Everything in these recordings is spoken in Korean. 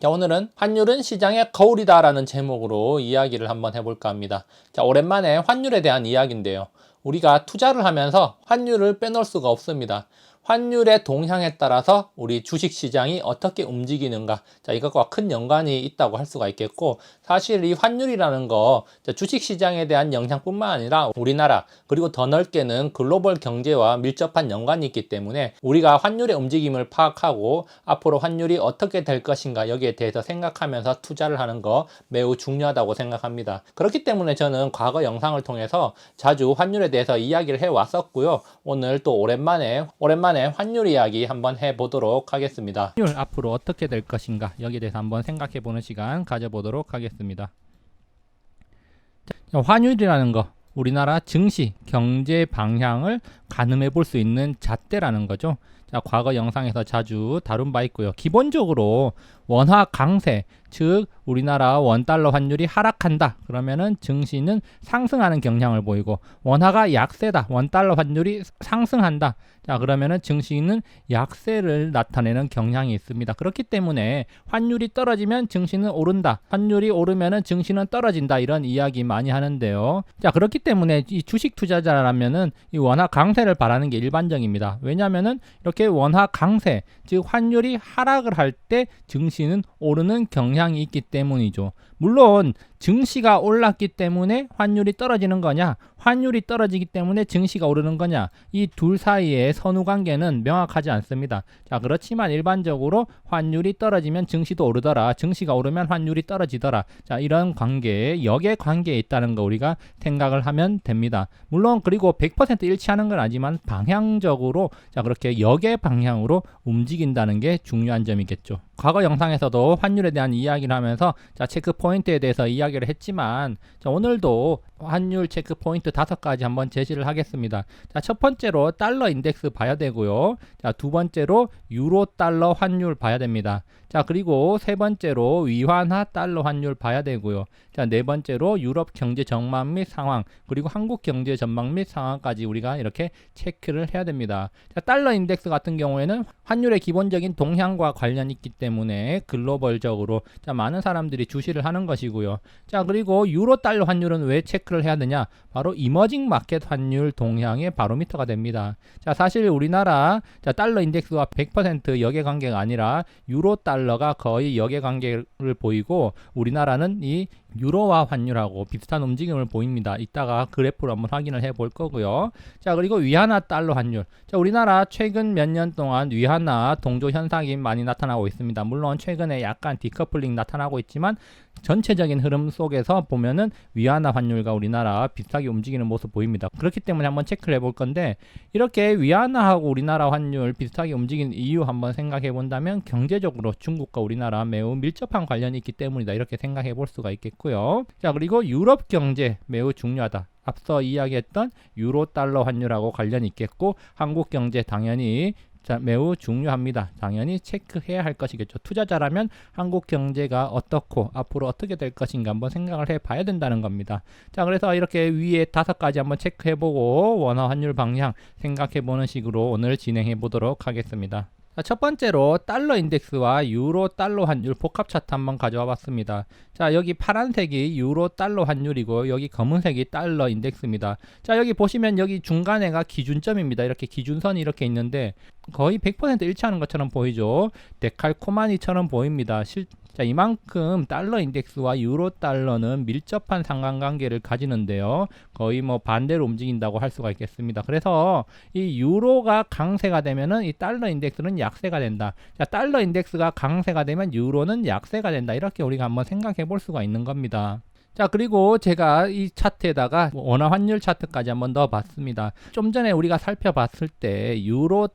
자, 오늘은 환율은 시장의 거울이다 라는 제목으로 이야기를 한번 해볼까 합니다. 자, 오랜만에 환율에 대한 이야기인데요. 우리가 투자를 하면서 환율을 빼놓을 수가 없습니다. 환율의 동향에 따라서 우리 주식시장이 어떻게 움직이는가, 자, 이것과 큰 연관이 있다고 할 수가 있겠고, 사실 이 환율이라는 거 주식시장에 대한 영향뿐만 아니라 우리나라 그리고 더 넓게는 글로벌 경제와 밀접한 연관이 있기 때문에 우리가 환율의 움직임을 파악하고 앞으로 환율이 어떻게 될 것인가, 여기에 대해서 생각하면서 투자를 하는 거 매우 중요하다고 생각합니다. 그렇기 때문에 저는 과거 영상을 통해서 자주 환율에 대해서 이야기를 해왔었고요. 오늘 또 오랜만에 환율 이야기 한번 해보도록 하겠습니다. 환율 앞으로 어떻게 될 것인가, 여기에 대해서 한번 생각해보는 시간 가져보도록 하겠습니다. 자, 환율이라는 거, 우리나라 증시, 경제 방향을 가늠해 볼 수 있는 잣대라는 거죠. 자, 과거 영상에서 자주 다룬 바 있고요. 기본적으로 원화 강세, 즉 우리나라 원달러 환율이 하락한다 그러면은 증시는 상승하는 경향을 보이고, 원화가 약세다, 원달러 환율이 상승한다, 자 그러면은 증시는 약세를 나타내는 경향이 있습니다. 그렇기 때문에 환율이 떨어지면 증시는 오른다, 환율이 오르면은 증시는 떨어진다, 이런 이야기 많이 하는데요. 자, 그렇기 때문에 이 주식 투자자라면은 이 원화 강세를 바라는 게 일반적입니다. 왜냐하면은 이렇게 원화 강세, 즉 환율이 하락을 할 때 증시는 오르는 경향이 있기 때문이죠. 물론 증시가 올랐기 때문에 환율이 떨어지는 거냐, 환율이 떨어지기 때문에 증시가 오르는 거냐, 이 둘 사이의 선후 관계는 명확하지 않습니다. 자, 그렇지만 일반적으로 환율이 떨어지면 증시도 오르더라, 증시가 오르면 환율이 떨어지더라, 자 이런 관계, 역의 관계에 있다는 거 우리가 생각을 하면 됩니다. 물론 그리고 100% 일치하는 건 아니지만 방향적으로 자 그렇게 역의 방향으로 움직인다는 게 중요한 점이겠죠. 과거 영상에서도 환율에 대한 이야기를 하면서 자 체크 포인트에 대해서 이야기를 했지만, 자 오늘도 환율 체크 포인트 5가지 한번 제시를 하겠습니다. 자, 첫 번째로 달러 인덱스 봐야 되고요. 자, 두 번째로 유로 달러 환율 봐야 됩니다. 자, 그리고 세 번째로 위환화 달러 환율 봐야 되고요. 자, 네 번째로 유럽 경제 전망 및 상황, 그리고 한국 경제 전망 및 상황까지 우리가 이렇게 체크를 해야 됩니다. 자, 달러 인덱스 같은 경우에는 환율의 기본적인 동향과 관련이 있기 때문에 글로벌적으로 자 많은 사람들이 주시를 하는 것이고요. 자, 그리고 유로 달러 환율은 왜 체크를 해야 되냐? 바로 이머징 마켓 환율 동향의 바로미터가 됩니다. 자, 사실 우리나라 자 달러 인덱스와 100% 역의관계가 아니라 유로 달러가 거의 역의관계를 보이고, 우리나라는 이 유로화 환율하고 비슷한 움직임을 보입니다. 이따가 그래프로 한번 확인을 해 볼 거고요. 자, 그리고 위안화 달러 환율. 자, 우리나라 최근 몇 년 동안 위안화 동조 현상이 많이 나타나고 있습니다. 물론 최근에 약간 디커플링 나타나고 있지만 전체적인 흐름 속에서 보면은 위안화 환율과 우리나라 비슷하게 움직이는 모습 보입니다. 그렇기 때문에 한번 체크를 해볼 건데, 이렇게 위안화하고 우리나라 환율 비슷하게 움직이는 이유 한번 생각해 본다면 경제적으로 중국과 우리나라 매우 밀접한 관련이 있기 때문이다, 이렇게 생각해 볼 수가 있겠고요. 자, 그리고 유럽 경제 매우 중요하다. 앞서 이야기했던 유로 달러 환율하고 관련이 있겠고, 한국 경제 당연히 자, 매우 중요합니다. 당연히 체크해야 할 것이겠죠. 투자자라면 한국 경제가 어떻고 앞으로 어떻게 될 것인가 한번 생각을 해봐야 된다는 겁니다. 자, 그래서 이렇게 위에 5가지 한번 체크해보고 원화 환율 방향 생각해보는 식으로 오늘 진행해 보도록 하겠습니다. 자, 첫 번째로 달러 인덱스와 유로 달러 환율 복합 차트 한번 가져와 봤습니다. 자, 여기 파란색이 유로 달러 환율이고 여기 검은색이 달러 인덱스입니다. 자, 여기 보시면 여기 중간에가 기준점입니다. 이렇게 기준선이 이렇게 있는데 거의 100% 일치하는 것처럼 보이죠. 데칼코마니처럼 보입니다. 자, 이만큼 달러 인덱스와 유로 달러는 밀접한 상관관계를 가지는데요. 거의 뭐 반대로 움직인다고 할 수가 있겠습니다. 그래서 이 유로가 강세가 되면은 이 달러 인덱스는 약세가 된다. 자, 달러 인덱스가 강세가 되면 유로는 약세가 된다. 이렇게 우리가 한번 생각해 볼 수가 있는 겁니다. 자, 그리고 제가 이 차트에다가 원화 환율 차트까지 한번 넣어 봤습니다. 좀 전에 우리가 살펴봤을 때 유로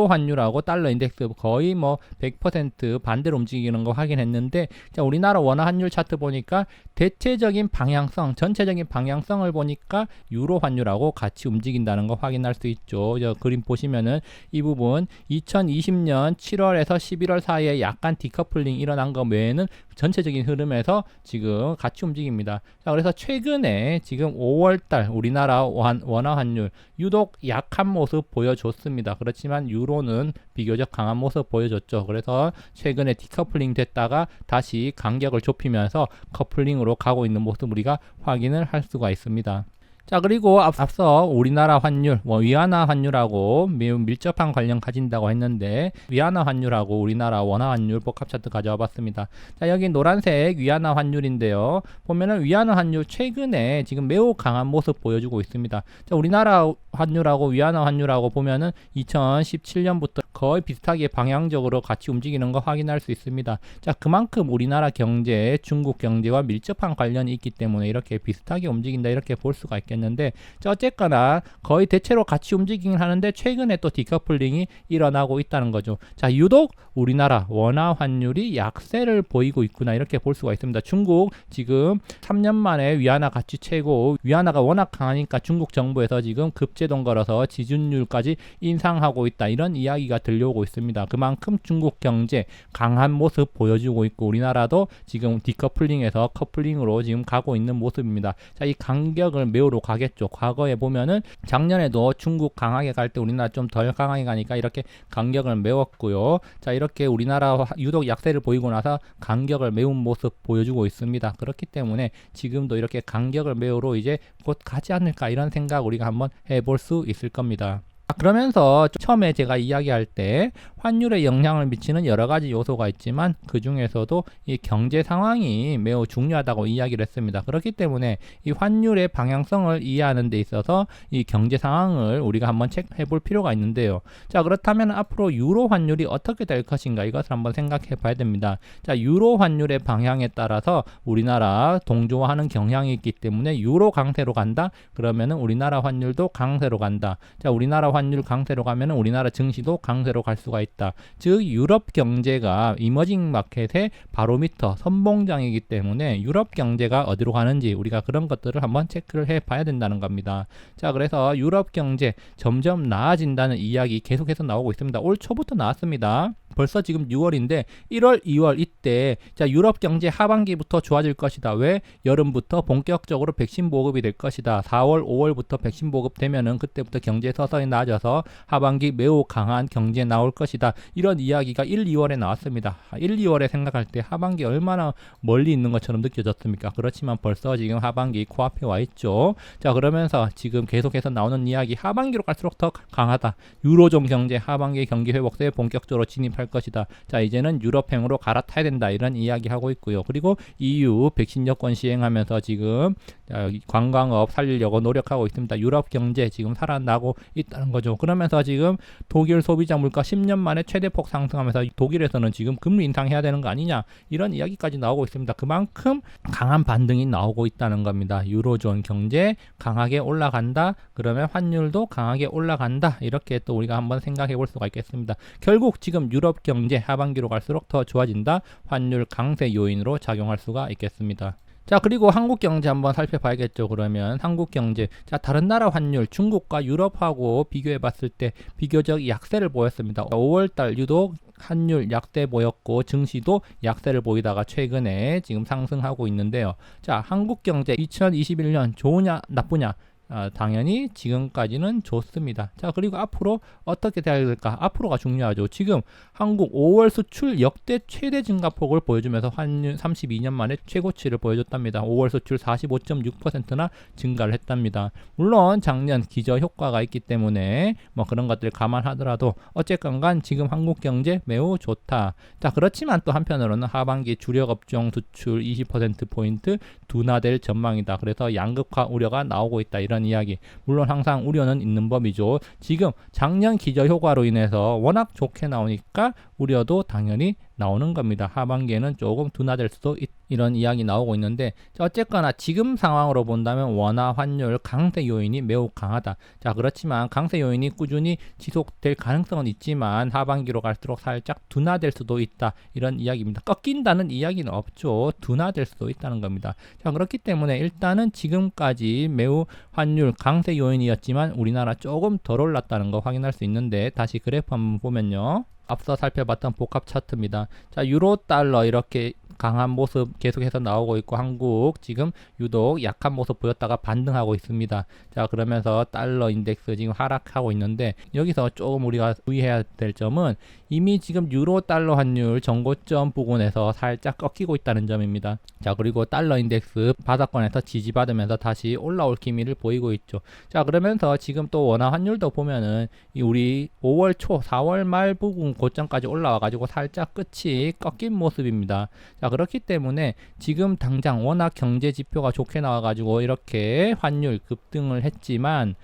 환율하고 달러 인덱스 거의 뭐 100% 반대로 움직이는 거 확인했는데, 자, 우리나라 원화 환율 차트 보니까 대체적인 방향성, 전체적인 방향성을 보니까 유로 환율하고 같이 움직인다는 거 확인할 수 있죠. 저 그림 보시면은 이 부분 2020년 7월에서 11월 사이에 약간 디커플링 일어난 거 외에는 전체적인 흐름에서 지금 같이 움직입니다. 자, 그래서 최근에 지금 5월달 우리나라 원화 환율 유독 약한 모습 보여줬습니다. 그렇지만 유로는 비교적 강한 모습 보여줬죠. 그래서 최근에 디커플링 됐다가 다시 간격을 좁히면서 커플링으로 가고 있는 모습 우리가 확인을 할 수가 있습니다. 자, 그리고 앞서 우리나라 환율, 위안화 환율하고 매우 밀접한 관련 가진다고 했는데 위안화 환율하고 우리나라 원화 환율 복합 차트 가져와 봤습니다. 자, 여기 노란색 위안화 환율인데요. 보면은 위안화 환율 최근에 지금 매우 강한 모습 보여주고 있습니다. 자, 우리나라 환율하고 위안화 환율하고 보면은 2017년부터 거의 비슷하게 방향적으로 같이 움직이는 거 확인할 수 있습니다. 자, 그만큼 우리나라 경제, 중국 경제와 밀접한 관련이 있기 때문에 이렇게 비슷하게 움직인다 이렇게 볼 수가 있겠는데, 자, 어쨌거나 거의 대체로 같이 움직이긴 하는데 최근에 또 디커플링이 일어나고 있다는 거죠. 자, 유독 우리나라 원화 환율이 약세를 보이고 있구나 이렇게 볼 수가 있습니다. 중국 지금 3년 만에 위안화 가치 최고, 위안화가 워낙 강하니까 중국 정부에서 지금 급제동 걸어서 지준율까지 인상하고 있다 이런 이야기가 들려오고 있습니다. 그만큼 중국 경제 강한 모습 보여주고 있고 우리나라도 지금 디커플링에서 커플링으로 지금 가고 있는 모습입니다. 자, 이 간격을 메우러 가겠죠. 과거에 보면은 작년에도 중국 강하게 갈 때 우리나라 좀 덜 강하게 가니까 이렇게 간격을 메웠고요. 자, 이렇게 우리나라 유독 약세를 보이고 나서 간격을 메운 모습 보여주고 있습니다. 그렇기 때문에 지금도 이렇게 간격을 메우러 이제 곧 가지 않을까 이런 생각 우리가 한번 해볼 수 있을 겁니다. 그러면서 처음에 제가 이야기할 때 환율에 영향을 미치는 여러 가지 요소가 있지만 그 중에서도 이 경제 상황이 매우 중요하다고 이야기를 했습니다. 그렇기 때문에 이 환율의 방향성을 이해하는 데 있어서 이 경제 상황을 우리가 한번 체크해 볼 필요가 있는데요. 자, 그렇다면 앞으로 유로 환율이 어떻게 될 것인가 이것을 한번 생각해 봐야 됩니다. 자, 유로 환율의 방향에 따라서 우리나라 동조화하는 경향이 있기 때문에 유로 강세로 간다? 그러면은 우리나라 환율도 강세로 간다. 자, 우리나라 환율 강세로 가면 우리나라 증시도 강세로 갈 수가 있다. 즉 유럽 경제가 이머징 마켓의 바로미터 선봉장이기 때문에 유럽 경제가 어디로 가는지 우리가 그런 것들을 한번 체크를 해 봐야 된다는 겁니다. 자, 그래서 유럽 경제 점점 나아진다는 이야기 계속해서 나오고 있습니다. 올 초부터 나왔습니다. 벌써 지금 6월인데 1월, 2월 이때 자, 유럽 경제 하반기부터 좋아질 것이다. 왜? 여름부터 본격적으로 백신 보급이 될 것이다. 4월, 5월부터 백신 보급되면은 그때부터 경제 서서히 나아져서 하반기 매우 강한 경제 나올 것이다. 이런 이야기가 1, 2월에 나왔습니다. 1, 2월에 생각할 때 하반기 얼마나 멀리 있는 것처럼 느껴졌습니까? 그렇지만 벌써 지금 하반기 코앞에 와 있죠. 자, 그러면서 지금 계속해서 나오는 이야기 하반기로 갈수록 더 강하다. 유로존 경제 하반기 경기 회복세에 본격적으로 진입할 것이다. 자, 이제는 유럽행으로 갈아타야 된다. 이런 이야기 하고 있고요. 그리고 EU 백신 여권 시행하면서 지금 관광업 살리려고 노력하고 있습니다. 유럽 경제 지금 살아나고 있다는 거죠. 그러면서 지금 독일 소비자 물가 10년 만에 최대폭 상승하면서 독일에서는 지금 금리 인상해야 되는 거 아니냐 이런 이야기까지 나오고 있습니다. 그만큼 강한 반등이 나오고 있다는 겁니다. 유로존 경제 강하게 올라간다. 그러면 환율도 강하게 올라간다. 이렇게 또 우리가 한번 생각해 볼 수가 있겠습니다. 결국 지금 유럽 경제 하반기로 갈수록 더 좋아진다. 환율 강세 요인으로 작용할 수가 있겠습니다. 자, 그리고 한국 경제 한번 살펴봐야겠죠. 그러면 한국 경제, 자, 다른 나라 환율 중국과 유럽하고 비교해 봤을 때 비교적 약세를 보였습니다. 5월달 유독 환율 약세 보였고 증시도 약세를 보이다가 최근에 지금 상승하고 있는데요. 자, 한국 경제 2021년 좋으냐 나쁘냐? 당연히 지금까지는 좋습니다. 자, 그리고 앞으로 어떻게 돼야 될까? 앞으로가 중요하죠. 지금 한국 5월 수출 역대 최대 증가폭을 보여주면서 환율 32년 만에 최고치를 보여줬답니다. 5월 수출 45.6%나 증가를 했답니다. 물론 작년 기저 효과가 있기 때문에 뭐 그런 것들 감안하더라도 어쨌건 간 지금 한국 경제 매우 좋다. 자, 그렇지만 또 한편으로는 하반기 주력 업종 수출 20%포인트 둔화될 전망이다. 그래서 양극화 우려가 나오고 있다. 이런 이야기. 물론 항상 우려는 있는 법이죠. 지금 작년 기저 효과로 인해서 워낙 좋게 나오니까 우려도 당연히 나오는 겁니다. 하반기에는 조금 둔화될 수도 이런 이야기 나오고 있는데, 자, 어쨌거나 지금 상황으로 본다면 원화 환율 강세 요인이 매우 강하다. 자, 그렇지만 강세 요인이 꾸준히 지속될 가능성은 있지만 하반기로 갈수록 살짝 둔화될 수도 있다. 이런 이야기입니다. 꺾인다는 이야기는 없죠. 둔화될 수도 있다는 겁니다. 자, 그렇기 때문에 일단은 지금까지 매우 환율 강세 요인이었지만 우리나라 조금 덜 올랐다는 거 확인할 수 있는데, 다시 그래프 한번 보면요. 앞서 살펴봤던 복합 차트입니다. 자, 유로 달러 이렇게 강한 모습 계속해서 나오고 있고 한국 지금 유독 약한 모습 보였다가 반등하고 있습니다. 자, 그러면서 달러 인덱스 지금 하락하고 있는데 여기서 조금 우리가 주의해야 될 점은 이미 지금 유로 달러 환율 정고점 부근에서 살짝 꺾이고 있다는 점입니다. 자, 그리고 달러 인덱스 바닥권에서 지지받으면서 다시 올라올 기미를 보이고 있죠. 자, 그러면서 지금 또 원화 환율도 보면은 우리 5월 초 4월 말 부근 고점까지 올라와 가지고 살짝 끝이 꺾인 모습입니다. 자, 그렇기 때문에 지금 당장 워낙 경제 지표가 좋게 나와 가지고 이렇게 환율 급등을 했지만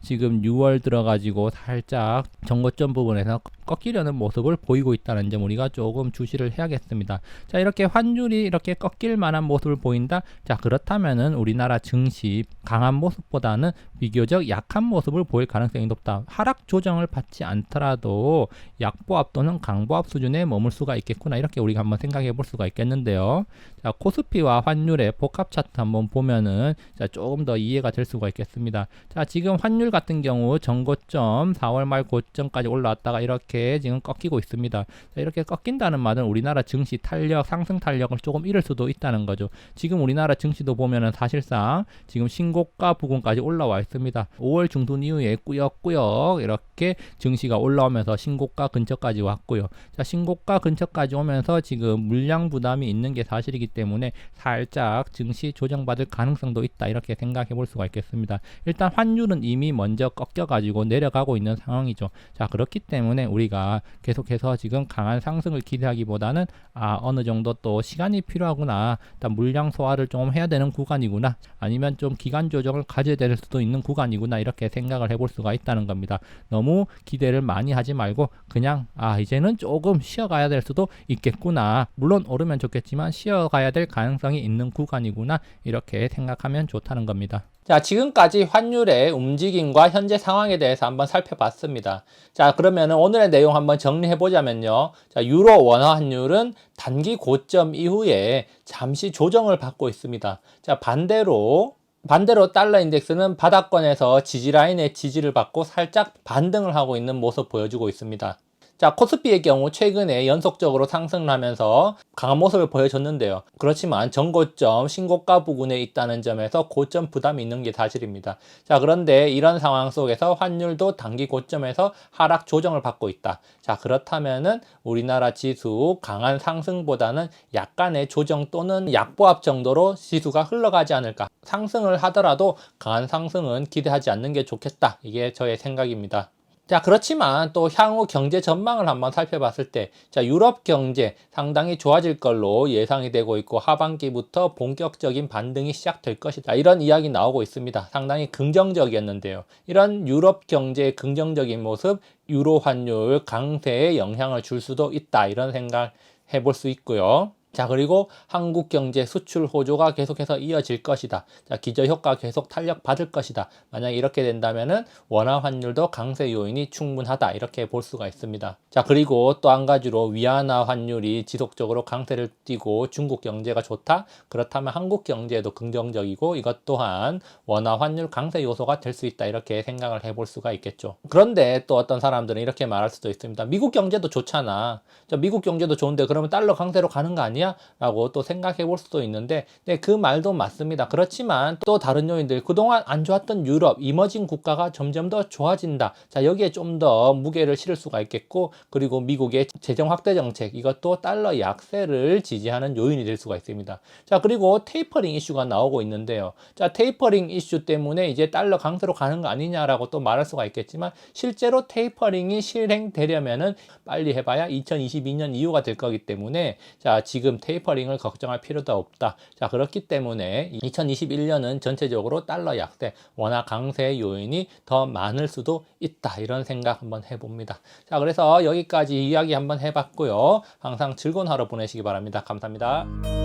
지금 6월 들어가지고 살짝 정고점 부분에서 꺾이려는 모습을 보이고 있다는 점 우리가 조금 주시를 해야겠습니다. 자, 이렇게 환율이 이렇게 꺾일 만한 모습을 보인다. 자, 그렇다면은 우리나라 증시 강한 모습보다는 비교적 약한 모습을 보일 가능성이 높다. 하락 조정을 받지 않더라도 약보합 또는 강보합 수준에 머물 수가 있겠구나. 이렇게 우리가 한번 생각해 볼 수가 있겠는데요. 자, 코스피와 환율의 복합 차트 한번 보면은 자, 조금 더 이해가 될 수가 있겠습니다. 자, 지금 환율 같은 경우 전고점 4월 말 고점까지 올라왔다가 이렇게 지금 꺾이고 있습니다. 자, 이렇게 꺾인다는 말은 우리나라 증시 탄력, 상승 탄력을 조금 잃을 수도 있다는 거죠. 지금 우리나라 증시도 보면은 사실상 지금 신고가 부근까지 올라와 있습니다. 5월 중순 이후에 꾸역꾸역 이렇게 증시가 올라오면서 신고가 근처까지 왔고요. 자, 신고가 근처까지 오면서 지금 물량 부담이 있는 게 사실이기 때문에 살짝 증시 조정받을 가능성도 있다. 이렇게 생각해 볼 수가 있겠습니다. 일단 환율은 이미 먼저 꺾여 가지고 내려가고 있는 상황이죠. 자, 그렇기 때문에 우리가 계속해서 지금 강한 상승을 기대하기보다는 어느 정도 또 시간이 필요하구나. 일단 물량 소화를 좀 해야 되는 구간이구나. 아니면 좀 기간 조정을 가져야 될 수도 있는 구간이구나. 이렇게 생각을 해볼 수가 있다는 겁니다. 너무 기대를 많이 하지 말고 그냥 이제는 조금 쉬어가야 될 수도 있겠구나. 물론 오르면 좋겠지만 쉬어가야 될 가능성이 있는 구간이구나. 이렇게 생각하면 좋다는 겁니다. 자, 지금까지 환율의 움직임과 현재 상황에 대해서 한번 살펴봤습니다. 자, 그러면 오늘의 내용 한번 정리해 보자면요. 자, 유로 원화 환율은 단기 고점 이후에 잠시 조정을 받고 있습니다. 자, 반대로 달러 인덱스는 바닥권에서 지지라인의 지지를 받고 살짝 반등을 하고 있는 모습 보여주고 있습니다. 자, 코스피의 경우 최근에 연속적으로 상승을 하면서 강한 모습을 보여줬는데요. 그렇지만 전고점 신고가 부근에 있다는 점에서 고점 부담이 있는 게 사실입니다. 자, 그런데 이런 상황 속에서 환율도 단기 고점에서 하락 조정을 받고 있다. 자, 그렇다면은 우리나라 지수 강한 상승보다는 약간의 조정 또는 약보합 정도로 지수가 흘러가지 않을까. 상승을 하더라도 강한 상승은 기대하지 않는 게 좋겠다. 이게 저의 생각입니다. 자, 그렇지만 또 향후 경제 전망을 한번 살펴봤을 때, 자, 유럽 경제 상당히 좋아질 걸로 예상이 되고 있고 하반기부터 본격적인 반등이 시작될 것이다. 이런 이야기 나오고 있습니다. 상당히 긍정적이었는데요. 이런 유럽 경제의 긍정적인 모습, 유로 환율 강세에 영향을 줄 수도 있다. 이런 생각 해볼 수 있고요. 자, 그리고 한국 경제 수출 호조가 계속해서 이어질 것이다. 자, 기저효과 계속 탄력 받을 것이다. 만약 이렇게 된다면은 원화 환율도 강세 요인이 충분하다. 이렇게 볼 수가 있습니다. 자, 그리고 또 한 가지로 위안화 환율이 지속적으로 강세를 띠고 중국 경제가 좋다. 그렇다면 한국 경제도 긍정적이고 이것 또한 원화 환율 강세 요소가 될 수 있다. 이렇게 생각을 해볼 수가 있겠죠. 그런데 또 어떤 사람들은 이렇게 말할 수도 있습니다. 미국 경제도 좋잖아. 자, 미국 경제도 좋은데 그러면 달러 강세로 가는 거 아니야? 라고 또 생각해 볼 수도 있는데 그 말도 맞습니다. 그렇지만 또 다른 요인들 그동안 안 좋았던 유럽 이머징 국가가 점점 더 좋아진다. 자, 여기에 좀 더 무게를 실을 수가 있겠고 그리고 미국의 재정 확대 정책 이것도 달러 약세를 지지하는 요인이 될 수가 있습니다. 자, 그리고 테이퍼링 이슈가 나오고 있는데요. 자, 테이퍼링 이슈 때문에 이제 달러 강세로 가는 거 아니냐라고 또 말할 수가 있겠지만 실제로 테이퍼링이 실행되려면은 빨리 해봐야 2022년 이후가 될 거기 때문에 자, 지금 테이퍼링을 걱정할 필요도 없다. 자, 그렇기 때문에 2021년은 전체적으로 달러 약세, 원화 강세 요인이 더 많을 수도 있다. 이런 생각 한번 해봅니다. 자, 그래서 여기까지 이야기 한번 해봤고요. 항상 즐거운 하루 보내시기 바랍니다. 감사합니다.